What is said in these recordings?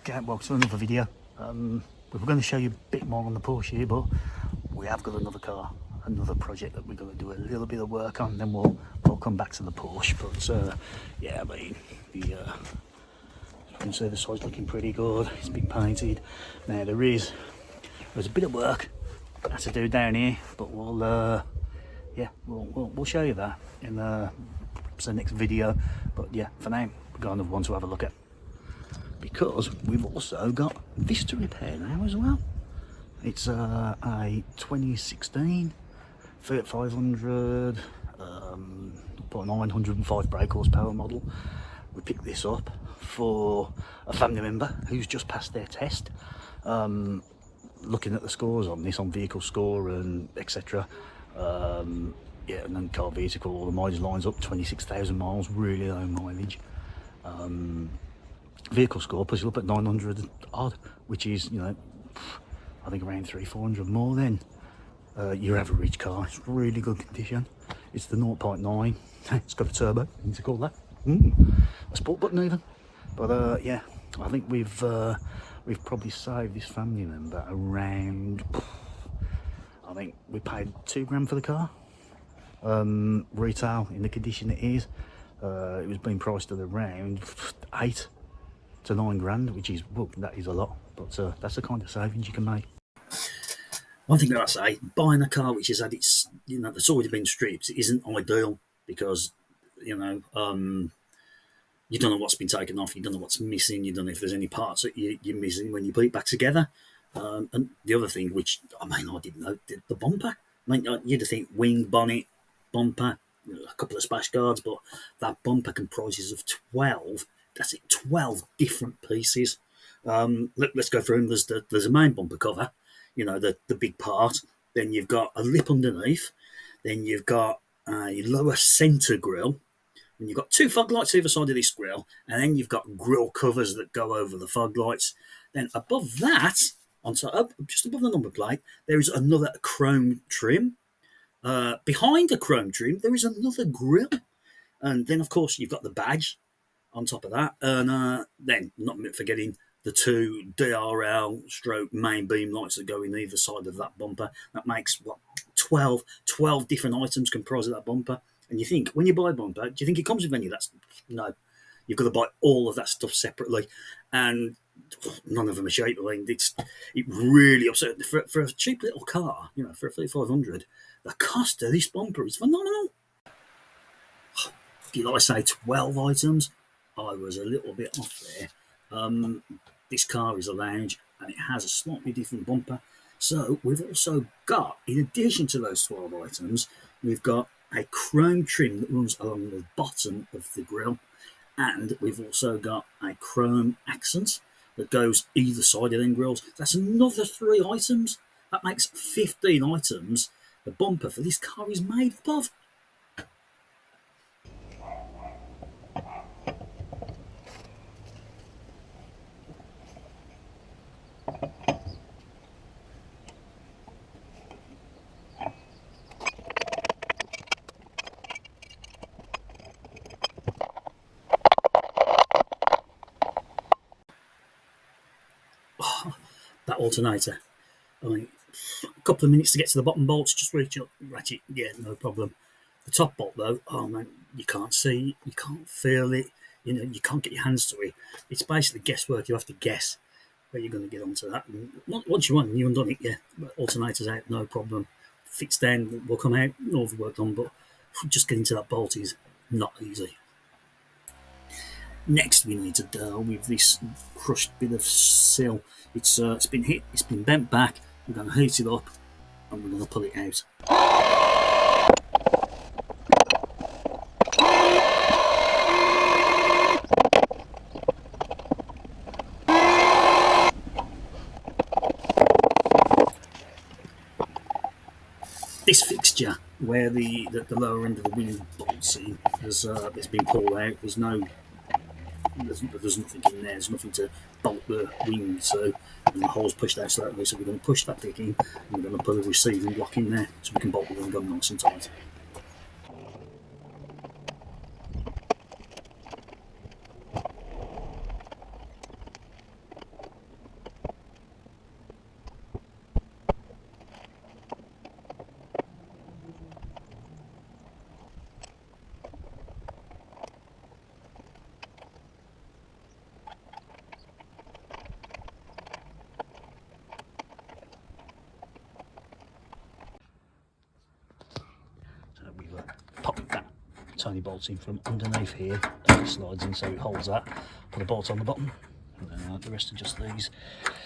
well, to another video. We were going to show you a bit more on the Porsche here, but we have got another car, another project that we're going to do a little bit of work on, then we'll come back to the Porsche. But yeah, I mean, the service side's looking pretty good. It's been painted. Now there's a bit of work to do down here, but we'll show you that in the next video. But yeah, for now we've got another one to have a look at, because we've also got this to repair now as well. It's a 2016 Fiat 500 905 brake horsepower model. We picked this up for a family member who's just passed their test. Looking at the scores on this, on vehicle score and etc. Yeah, and then car vehicle, all the mileage lines up, 26,000 miles, really low mileage. Vehicle score puts you up at 900 odd, which is, you know, I think around 300-400 more than your average car. It's really good condition. It's the 0.9. It's got a turbo, you need to call that. A sport button even. But yeah, I think we've probably saved this family member around, I think we paid £2 for the car. Retail in the condition it is, it was being priced at around 8 to 9 grand, which is, well, that is a lot, but that's the kind of savings you can make. One thing that I say, buying a car which has had its, you know, that's already been stripped, isn't ideal, because, you know, you don't know what's been taken off, you don't know what's missing, you don't know if there's any parts that you're missing when you put it back together. And the other thing, which, I mean, I didn't know, the bumper. I mean, you'd think wing, bonnet, bumper, a couple of splash guards, but that bumper comprises of 12, that's it, 12 different pieces. Let's go through them. There's a main bumper cover, you know, the big part. Then you've got a lip underneath. Then you've got a lower centre grille. And you've got 2 fog lights either side of this grille. And then you've got grille covers that go over the fog lights. Then above that, on top, just above the number plate, there is another chrome trim. Behind the chrome trim, there is another grille. And then, of course, you've got the badge on top of that. And then, not forgetting the 2 DRL stroke main beam lights that go in either side of that bumper. That makes, what, 12 different items comprise of that bumper. And you think, when you buy a bumper, do you think it comes with any of that? No. You've got to buy all of that stuff separately. And none of them are cheap. I mean, it really upset. For a cheap little car, you know, for a Fiat 500, the cost of this bumper is phenomenal. Like I say, 12 items. I was a little bit off there. This car is a lounge, and it has a slightly different bumper. So we've also got, in addition to those 12 items, we've got a chrome trim that runs along the bottom of the grille, and we've also got a chrome accent that goes either side of them grills. That's another 3 items. That makes 15 items the bumper for this car is made up of. That alternator, I mean, a couple of minutes to get to the bottom bolts, just reach up, ratchet, yeah, no problem. The top bolt though, oh man, you can't see, you can't feel it, you know, you can't get your hands to it. It's basically guesswork. You have to guess where you're going to get onto that. And once you undone it, yeah, alternator's out, no problem. Fits down, will come out, all the work done, but just getting to that bolt is not easy. Next, we need to deal with this crushed bit of sill. It's been hit, it's been bent back. We're going to heat it up, and we're going to pull it out. This fixture, where the lower end of the wheel bolts in, has been pulled out. There's nothing in there. There's nothing to bolt the wing, so and the hole's pushed out slightly. So we're going to push that bit in, and we're going to put a receiving block in there, so we can bolt the wing on nice and tight. tiny bolts in from underneath here, and it slides in so it holds that. Put a bolt on the bottom, and then the rest are just these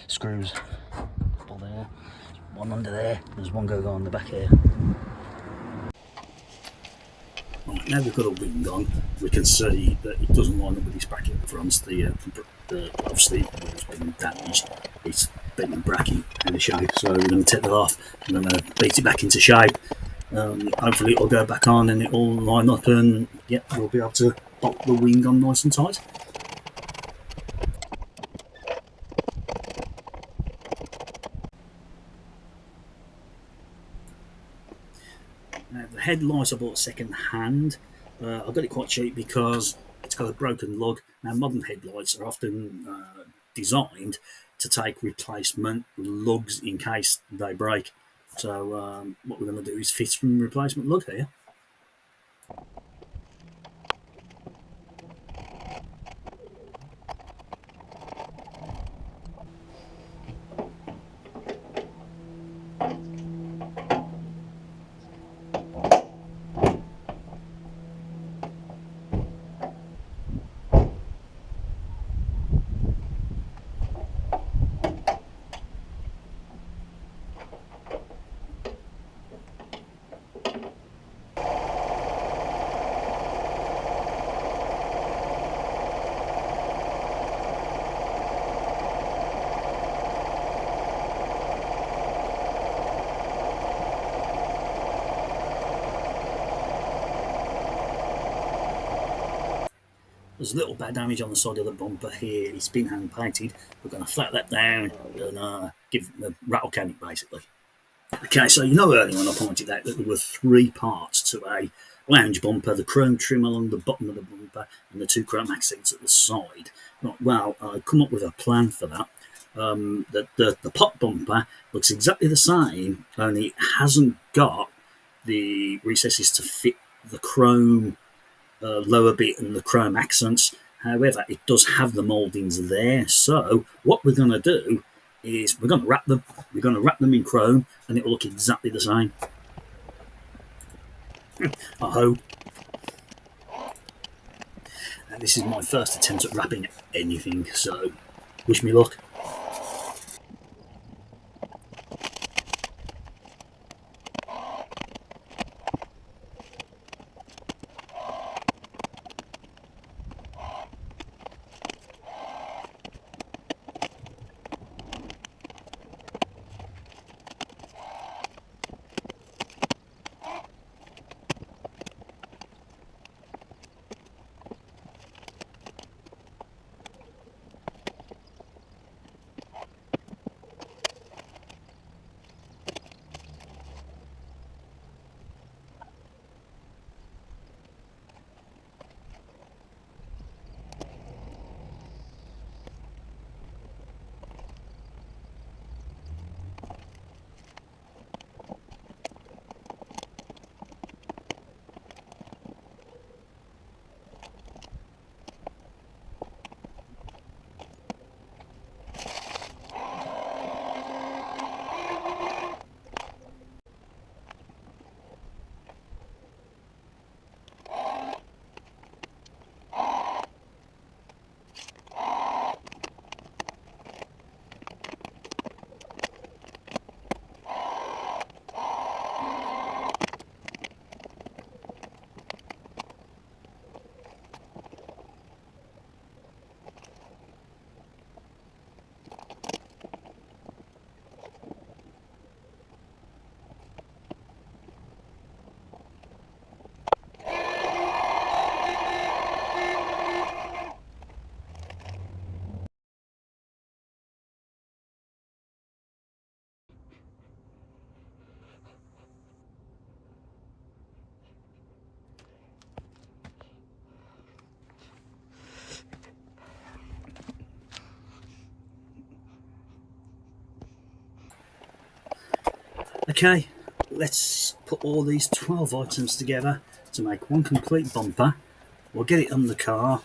screws. Couple there, one under there, there's one going on the back here. Right, now we've got a wing on, we can see that it doesn't line up with this bracket at the front. Obviously it's been damaged, it's been a bracket out of shape, so we're going to take that off. I'm going to beat it back into shape. Hopefully it'll go back on and it'll line up, and yeah, we'll be able to bolt the wing on nice and tight. Now, the headlight I bought second hand. I got it quite cheap because it's got a broken lug. Now, modern headlights are often designed to take replacement lugs in case they break. So what we're going to do is fit some replacement lug here. There's a little bit of damage on the side of the bumper here. It's been hand painted. We're going to flat that down and give the rattle can it basically. Okay, so you know earlier when I pointed out that there were 3 parts to a lounge bumper: the chrome trim along the bottom of the bumper and the 2 chrome accents at the side. Right, well, I've come up with a plan for that. The pot bumper looks exactly the same, only it hasn't got the recesses to fit the chrome lower bit and the chrome accents. However, it does have the mouldings there. So what we're going to do is we're going to wrap them. We're going to wrap them in chrome, and it will look exactly the same. I hope. And this is my first attempt at wrapping anything, so wish me luck. Okay, let's put all these 12 items together to make one complete bumper. We'll get it on the car.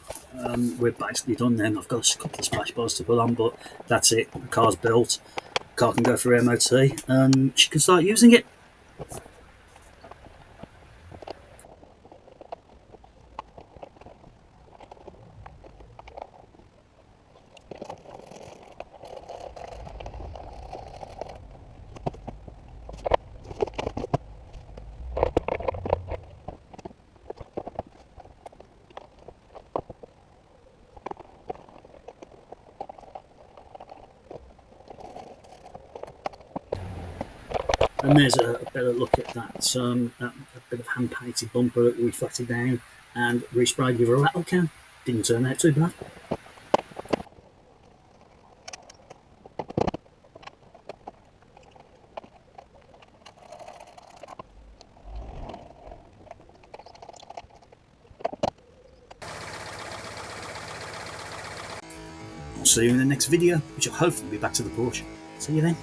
We're basically done then. I've got a couple of splash bars to put on, but that's it. The car's built. The car can go for MOT and she can start using it. And there's a better look at that bit of hand-painted bumper that we flatted down and resprayed with a rattle can. Didn't turn out too bad. I'll see you in the next video, which will hopefully be back to the Porsche. See you then.